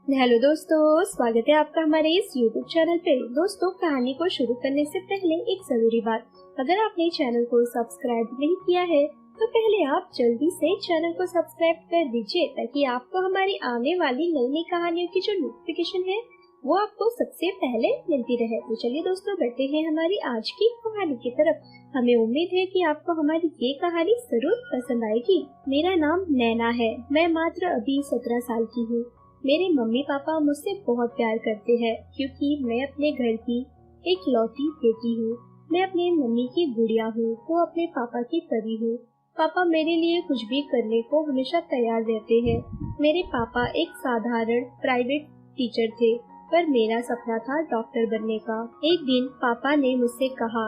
Hello दोस्तों, स्वागत है आपका हमारे इस YouTube चैनल पे। दोस्तों, कहानी को शुरू करने से पहले एक जरूरी बात, अगर आपने चैनल को सब्सक्राइब नहीं किया है तो पहले आप जल्दी से चैनल को सब्सक्राइब कर दीजिए ताकि आपको हमारी आने वाली नई नई कहानियों की जो नोटिफिकेशन है वो आपको सबसे पहले मिलती रहे। तो चलिए दोस्तों, बढ़ते हैं हमारी आज की कहानी की तरफ। हमें उम्मीद है कि आपको हमारी ये कहानी जरूर पसंद आएगी। मेरा नाम नैना है। मैं मात्र अभी 17 साल की हूँ। मेरे मम्मी पापा मुझसे बहुत प्यार करते हैं क्योंकि मैं अपने घर की एक लौती बेटी हूँ। मैं अपने मम्मी की गुड़िया हूँ तो अपने पापा की परी हूँ। पापा मेरे लिए कुछ भी करने को हमेशा तैयार रहते हैं। मेरे पापा एक साधारण प्राइवेट टीचर थे, पर मेरा सपना था डॉक्टर बनने का। एक दिन पापा ने मुझसे कहा,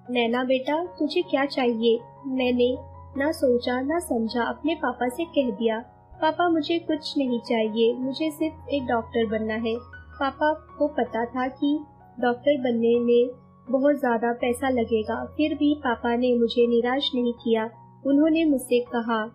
नैना बेटा, तुझे क्या चाहिए? मैंने ना सोचा ना समझा अपने पापा से कह दिया, पापा मुझे कुछ नहीं चाहिए, मुझे सिर्फ एक डॉक्टर बनना है। पापा को पता था कि डॉक्टर बनने में बहुत ज्यादा पैसा लगेगा, फिर भी पापा ने मुझे निराश नहीं किया। उन्होंने मुझसे कहा,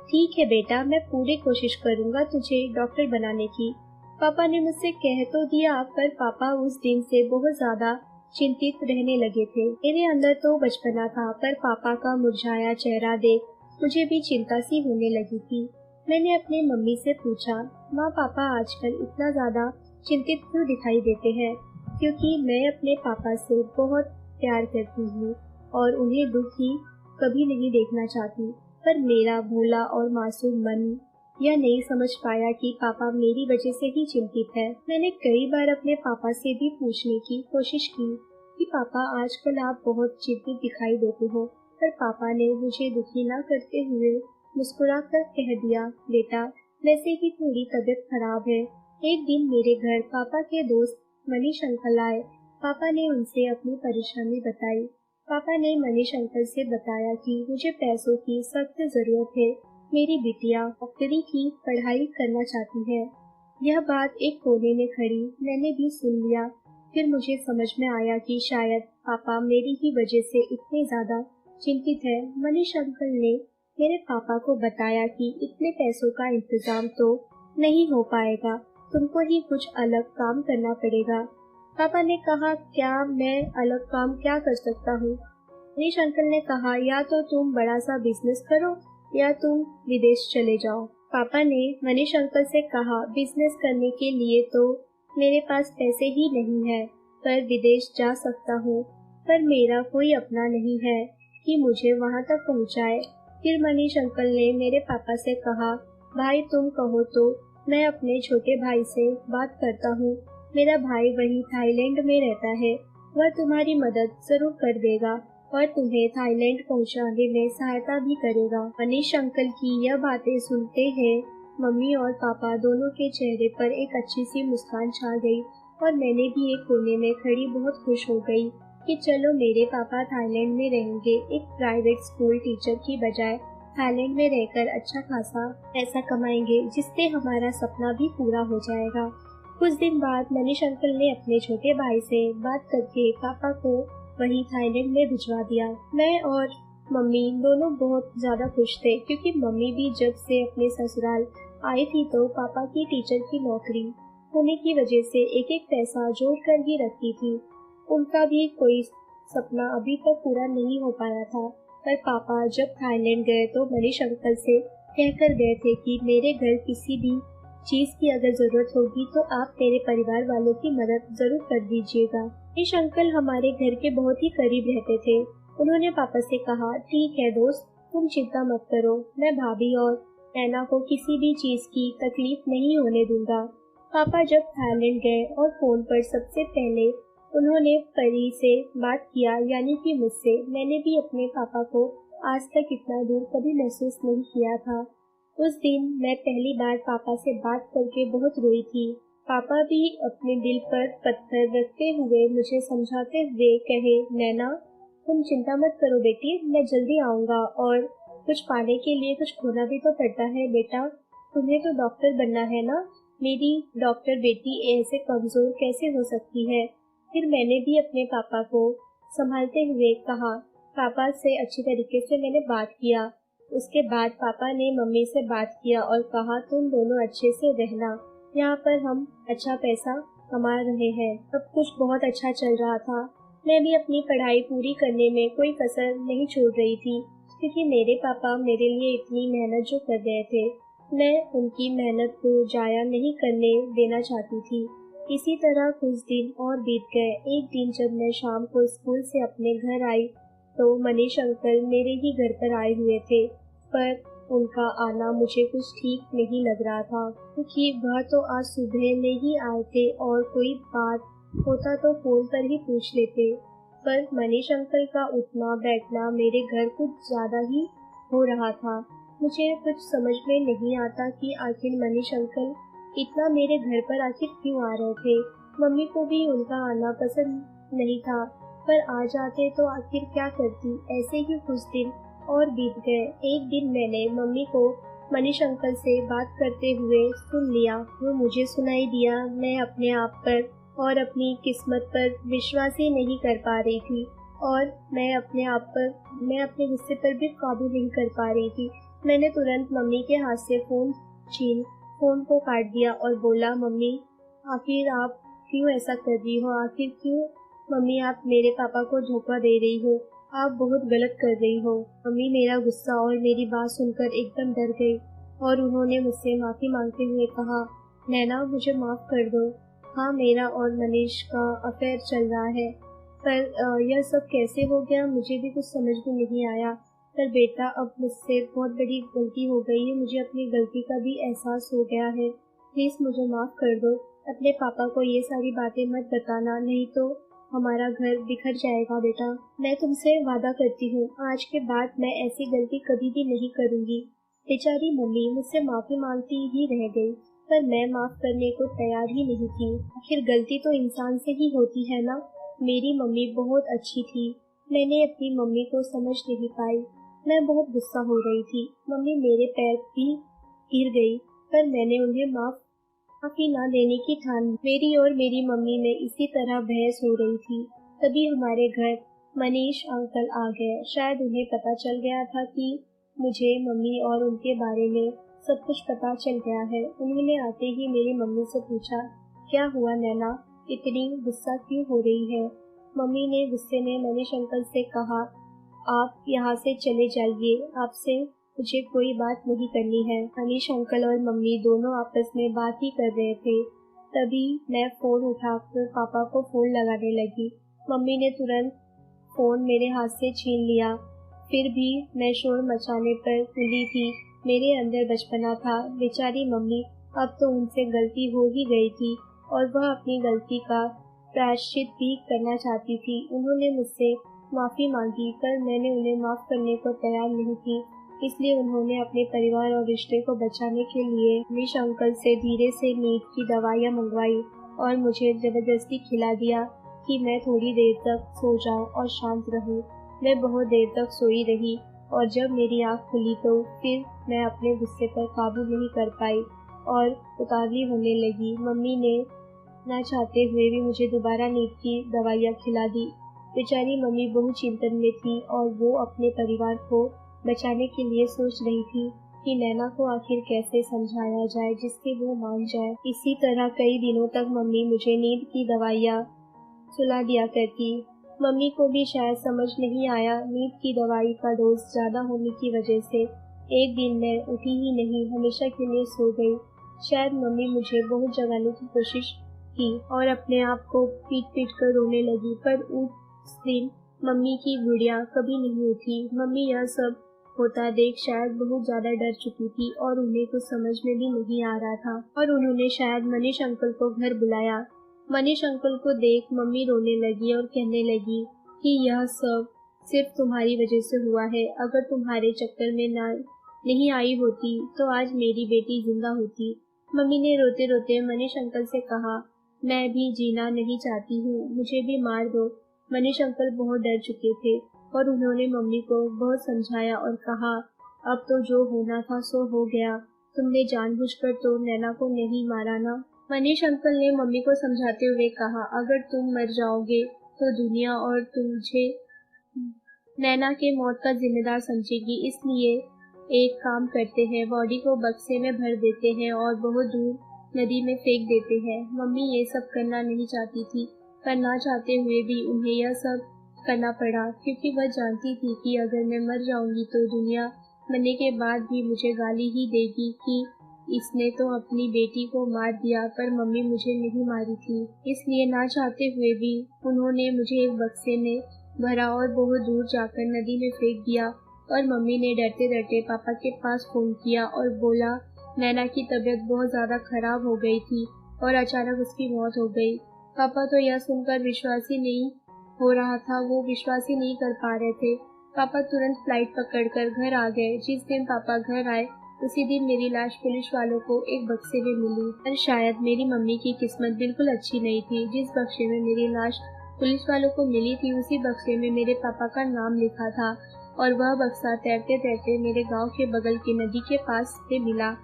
ठीक है बेटा, मैं पूरी कोशिश करूंगा तुझे डॉक्टर बनाने की। पापा ने मुझसे कह तो दिया, पर पापा उस दिन से बहुत ज्यादा चिंतित रहने लगे थे। मेरे अंदर तो बचपना था, पर पापा का मुरझाया चेहरा देख मुझे भी चिंता सी होने लगी थी। मैंने अपनी मम्मी से पूछा, माँ पापा आजकल इतना ज्यादा चिंतित क्यों दिखाई देते हैं? क्योंकि मैं अपने पापा से बहुत प्यार करती हूँ और उन्हें दुखी कभी नहीं देखना चाहती। पर मेरा भोला और मासूम मन यह नहीं समझ पाया कि पापा मेरी वजह से ही चिंतित है। मैंने कई बार अपने पापा से भी पूछने की कोशिश की कि पापा आजकल आप बहुत चिंतित दिखाई देते हो, पर पापा ने मुझे दुखी न करते हुए मुस्कुराकर कह दिया, बेटा वैसे भी थोड़ी तबीयत खराब है। एक दिन मेरे घर पापा के दोस्त मनीष अंकल आए। पापा ने उनसे अपनी परेशानी बताई। पापा ने मनीष अंकल से बताया कि मुझे पैसों की सख्त जरूरत है। मेरी बिटिया डॉक्टरी की पढ़ाई करना चाहती है। यह बात एक कोने में खड़ी मैंने भी सुन लिया। फिर मुझे समझ में आया कि शायद पापा मेरी ही वजह से इतने ज्यादा चिंतित है। मनीष अंकल ने मेरे पापा को बताया कि इतने पैसों का इंतजाम तो नहीं हो पाएगा, तुमको ही कुछ अलग काम करना पड़ेगा। पापा ने कहा, क्या मैं अलग काम क्या कर सकता हूँ? मनीष अंकल ने कहा, या तो तुम बड़ा सा बिजनेस करो या तुम विदेश चले जाओ। पापा ने मनीष अंकल से कहा, बिजनेस करने के लिए तो मेरे पास पैसे ही नहीं है, पर विदेश जा सकता हूँ, पर मेरा कोई अपना नहीं है कि मुझे वहाँ तक पहुँचाए। फिर मनीष अंकल ने मेरे पापा से कहा, भाई तुम कहो तो मैं अपने छोटे भाई से बात करता हूँ। मेरा भाई वही थाईलैंड में रहता है, वह तुम्हारी मदद जरूर कर देगा और तुम्हें थाईलैंड पहुँचाने में सहायता भी करेगा। मनीष अंकल की यह बातें सुनते हैं मम्मी और पापा दोनों के चेहरे पर एक अच्छी सी मुस्कान छा गई और मैंने भी एक कोने में खड़ी बहुत खुश हो गई कि चलो मेरे पापा थाईलैंड में रहेंगे, एक प्राइवेट स्कूल टीचर की बजाय थाईलैंड में रहकर अच्छा खासा पैसा कमाएंगे, जिससे हमारा सपना भी पूरा हो जाएगा। कुछ दिन बाद मनीष अंकल ने अपने छोटे भाई से बात करके पापा को वहीं थाईलैंड में भिजवा दिया। मैं और मम्मी दोनों बहुत ज्यादा खुश थे क्योंकि मम्मी भी जब से अपने ससुराल आई थी तो पापा की टीचर की नौकरी होने की वजह से एक एक पैसा जोड़ कर ही रखती थी। उनका भी कोई सपना अभी तक पूरा नहीं हो पाया था, पर पापा जब थाईलैंड गए तो मनीष अंकल से कहकर गए थे कि मेरे घर किसी भी चीज की अगर जरूरत होगी तो आप मेरे परिवार वालों की मदद जरूर कर दीजिएगा। मनीष अंकल हमारे घर के बहुत ही करीब रहते थे। उन्होंने पापा से कहा, ठीक है दोस्त, तुम चिंता मत करो, मैं भाभी और नैना को किसी भी चीज की तकलीफ नहीं होने दूंगा। पापा जब थाईलैंड गए और फोन पर सबसे पहले उन्होंने परी से बात किया, यानी कि मुझसे। मैंने भी अपने पापा को आज तक इतना दूर कभी महसूस नहीं किया था। उस दिन मैं पहली बार पापा से बात करके बहुत रोई थी। पापा भी अपने दिल पर पत्थर रखते हुए मुझे समझाते हुए कहे, नैना तुम चिंता मत करो बेटी, मैं जल्दी आऊँगा और कुछ पाने के लिए कुछ खोना भी तो पड़ता है बेटा, तुम्हें तो डॉक्टर बनना है ना। मेरी डॉक्टर बेटी ऐसे कमजोर कैसे हो सकती है? फिर मैंने भी अपने पापा को संभालते हुए कहा, पापा से अच्छी तरीके से मैंने बात किया। उसके बाद पापा ने मम्मी से बात किया और कहा, तुम दोनों अच्छे से रहना, यहाँ पर हम अच्छा पैसा कमा रहे हैं। सब कुछ बहुत अच्छा चल रहा था। मैं भी अपनी पढ़ाई पूरी करने में कोई कसर नहीं छोड़ रही थी, क्योंकि मेरे पापा मेरे लिए इतनी मेहनत जो कर रहे थे, मैं उनकी मेहनत को जाया नहीं करने देना चाहती थी। इसी तरह कुछ दिन और बीत गए। एक दिन जब मैं शाम को स्कूल से अपने घर आई तो मनीष अंकल मेरे ही घर पर आए हुए थे, पर उनका आना मुझे कुछ ठीक नहीं लग रहा था, क्योंकि वह तो आज सुबह में ही आए थे और कोई बात होता तो फोन पर ही पूछ लेते। पर मनीष अंकल का उठना बैठना मेरे घर कुछ ज्यादा ही हो रहा था। मुझे कुछ समझ में नहीं आता कि आखिर मनीष अंकल इतना मेरे घर पर आखिर क्यों आ रहे थे। मम्मी को भी उनका आना पसंद नहीं था, पर आ जाते तो आखिर क्या करती। ऐसे ही कुछ दिन और बीत गए। एक दिन मैंने मम्मी को मनीष अंकल से बात करते हुए सुन लिया। वो मुझे सुनाई दिया। मैं अपने आप पर और अपनी किस्मत पर विश्वास ही नहीं कर पा रही थी, और मैं अपने गुस्से पर भी काबू नहीं कर पा रही थी। मैंने तुरंत मम्मी के हाथ से फोन को काट दिया और बोला, मम्मी आखिर आप क्यों ऐसा कर रही हो? आखिर क्यों मम्मी आप मेरे पापा को धोखा दे रही हो? आप बहुत गलत कर रही हो। मम्मी मेरा गुस्सा और मेरी बात सुनकर एकदम डर गई और उन्होंने मुझसे माफी मांगते हुए कहा, नैना मुझे माफ कर दो। हाँ, मेरा और मनीष का अफेयर चल रहा है, पर यह सब कैसे हो गया मुझे भी कुछ समझ में नहीं आया। पर बेटा, अब मुझसे बहुत बड़ी गलती हो गई है। मुझे अपनी गलती का भी एहसास हो गया है। प्लीज मुझे माफ कर दो। अपने पापा को ये सारी बातें मत बताना, नहीं तो हमारा घर बिखर जाएगा। बेटा, मैं तुमसे वादा करती हूँ, आज के बाद मैं ऐसी गलती कभी भी नहीं करूँगी। बेचारी मम्मी मुझसे माफी मांगती ही रह गई, पर मैं माफ करने को तैयार ही नहीं थी। आखिर गलती तो इंसान से ही होती है ना। मेरी मम्मी बहुत अच्छी थी। मैंने अपनी मम्मी को समझ नहीं पाई। मैं बहुत गुस्सा हो रही थी। मम्मी मेरे पैर भी गिर गई, पर मैंने उन्हें माफी ना देने की ठान ली। मेरी और मेरी मम्मी में इसी तरह बहस हो रही थी। तभी हमारे घर मनीष अंकल आ गए। शायद उन्हें पता चल गया था कि मुझे मम्मी और उनके बारे में सब कुछ पता चल गया है। उन्होंने आते ही मेरी मम्मी से पूछा, क्या हुआ नैना, इतनी गुस्सा क्यों हो रही है? मम्मी ने गुस्से में मनीष अंकल से कहा, आप यहाँ से चले जाइए, आपसे मुझे कोई बात नहीं करनी है। मनीष अंकल और मम्मी दोनों आपस में बात ही कर रहे थे। तभी मैं फोन उठाकर पापा को फोन लगाने लगी। मम्मी ने तुरंत फोन मेरे हाथ से छीन लिया। फिर भी मैं शोर मचाने पर तुली थी। मेरे अंदर बचपना था। बेचारी मम्मी, अब तो उनसे गलती हो ही गई थी और वह अपनी गलती का प्रायश्चित भी करना चाहती थी। उन्होंने मुझसे माफी मांगी, पर मैंने उन्हें माफ करने को तैयार नहीं थी। इसलिए उन्होंने अपने परिवार और रिश्ते को बचाने के लिए मनीष अंकल से धीरे से नींद की दवाइयाँ मंगवाई और मुझे जबरदस्ती खिला दिया कि मैं थोड़ी देर तक सो जाऊं और शांत रहूं। मैं बहुत देर तक सोई रही और जब मेरी आँख खुली तो फिर मैं अपने गुस्से पर काबू नहीं कर पाई और उतावली होने लगी। मम्मी ने ना चाहते हुए भी मुझे दोबारा नींद की दवाइयाँ खिला दी। बेचारी मम्मी बहुत चिंतन में थी और वो अपने परिवार को बचाने के लिए सोच रही थी कि नैना को आखिर कैसे समझाया जाए जिससे वो मान जाए। इसी तरह कई दिनों तक मम्मी मुझे नींद की दवाइयाँ सुला दिया करती। मम्मी को भी शायद समझ नहीं आया नींद की दवाई का डोज ज्यादा होने की वजह से। एक दिन मैं उठी ही नहीं, हमेशा के लिए सो गई। शायद मम्मी मुझे बहुत जगाने की कोशिश की और अपने आप को पीट पीट कर रोने लगी, पर उस दिन मम्मी की गुड़िया कभी नहीं उठी। मम्मी यह सब होता देख शायद बहुत ज्यादा डर चुकी थी और उन्हें कुछ समझ में भी नहीं आ रहा था और उन्होंने शायद मनीष अंकल को घर बुलाया। मनीष अंकल को देख मम्मी रोने लगी और कहने लगी कि यह सब सिर्फ तुम्हारी वजह से हुआ है। अगर तुम्हारे चक्कर में नहीं आई होती तो आज मेरी बेटी जिंदा होती। मम्मी ने रोते रोते मनीष अंकल से कहा, मैं भी जीना नहीं चाहती हूँ, मुझे भी मार दो। मनीष अंकल बहुत डर चुके थे और उन्होंने मम्मी को बहुत समझाया और कहा, अब तो जो होना था सो हो गया। तुमने जानबूझकर तो नैना को नहीं मारा ना। मनीष अंकल ने मम्मी को समझाते हुए कहा, अगर तुम मर जाओगे तो दुनिया और तुझे नैना के मौत का जिम्मेदार समझेगी। इसलिए एक काम करते हैं, बॉडी को बक्से में भर देते हैं और बहुत दूर नदी में फेंक देते हैं। मम्मी ये सब करना नहीं चाहती थी, पर ना चाहते हुए भी उन्हें यह सब करना पड़ा, क्योंकि वह जानती थी कि अगर मैं मर जाऊंगी तो दुनिया मरने के बाद भी मुझे गाली ही देगी कि इसने तो अपनी बेटी को मार दिया, पर मम्मी मुझे नहीं मारी थी। इसलिए ना चाहते हुए भी उन्होंने मुझे एक बक्से में भरा और बहुत दूर जाकर नदी में फेंक दिया। और मम्मी ने डरते डरते पापा के पास फोन किया और बोला नैना की तबीयत बहुत ज्यादा खराब हो गई थी और अचानक उसकी मौत हो गई। पापा तो यह सुनकर विश्वास ही नहीं हो रहा था, वो विश्वास ही नहीं कर पा रहे थे। पापा तुरंत फ्लाइट पकड़कर घर आ गए। जिस दिन पापा घर आए उसी दिन मेरी लाश पुलिस वालों को एक बक्से में मिली। पर शायद मेरी मम्मी की किस्मत बिल्कुल अच्छी नहीं थी। जिस बक्से में मेरी लाश पुलिस वालों को मिली थी उसी बक्से में मेरे पापा का नाम लिखा था, और वह बक्सा तैरते तैरते मेरे गांव के बगल की नदी के पास से मिला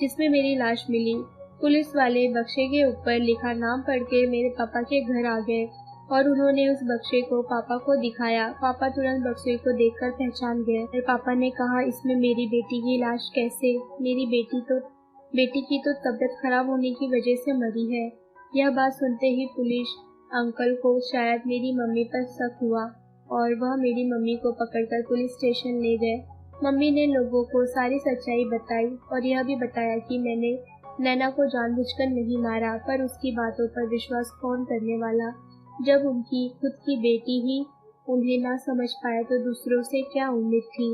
जिसमें मेरी लाश मिली। पुलिस वाले बक्से के ऊपर लिखा नाम पढ़ के मेरे पापा के घर आ गए और उन्होंने उस बक्से को पापा को दिखाया। पापा तुरंत बक्से को देखकर पहचान गए। फिर पापा ने कहा इसमें मेरी बेटी की लाश कैसे? मेरी बेटी की तो तबीयत खराब होने की वजह से मरी है। यह बात सुनते ही पुलिस अंकल को शायद मेरी मम्मी पर शक हुआ और वह मेरी मम्मी को पकड़कर पुलिस स्टेशन ले गए। मम्मी ने लोगों को सारी सच्चाई बताई और यह भी बताया कि मैंने नैना को जानबूझकर नहीं मारा, पर उसकी बातों पर विश्वास कौन करने वाला। जब उनकी खुद की बेटी ही उन्हें ना समझ पाए तो दूसरों से क्या उम्मीद थी।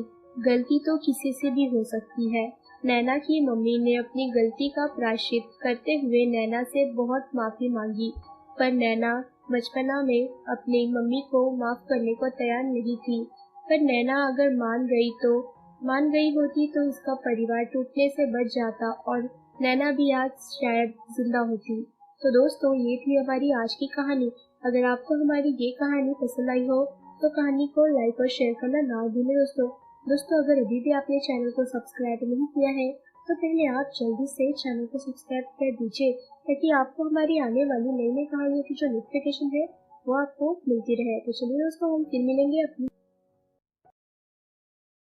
गलती तो किसी से भी हो सकती है। नैना की मम्मी ने अपनी गलती का प्रायश्चित करते हुए नैना से बहुत माफी मांगी, पर नैना बचपना में अपनी मम्मी को माफ करने को तैयार नहीं थी। पर नैना अगर मान गई होती तो उसका परिवार टूटने से बच जाता और नैना भी आज शायद जिंदा होती। तो दोस्तों ये थी हमारी आज की कहानी। अगर आपको हमारी ये कहानी पसंद आई हो तो कहानी को लाइक और शेयर करना ना भूलें दोस्तों अगर अभी भी आपने चैनल को सब्सक्राइब नहीं किया है तो पहले आप जल्दी से चैनल को सब्सक्राइब कर दीजिए, ताकि आपको हमारी आने वाली नई नई कहानियों की जो नोटिफिकेशन है वो आपको मिलती रहे। तो चलिए दोस्तों हम फिर मिलेंगे अपनी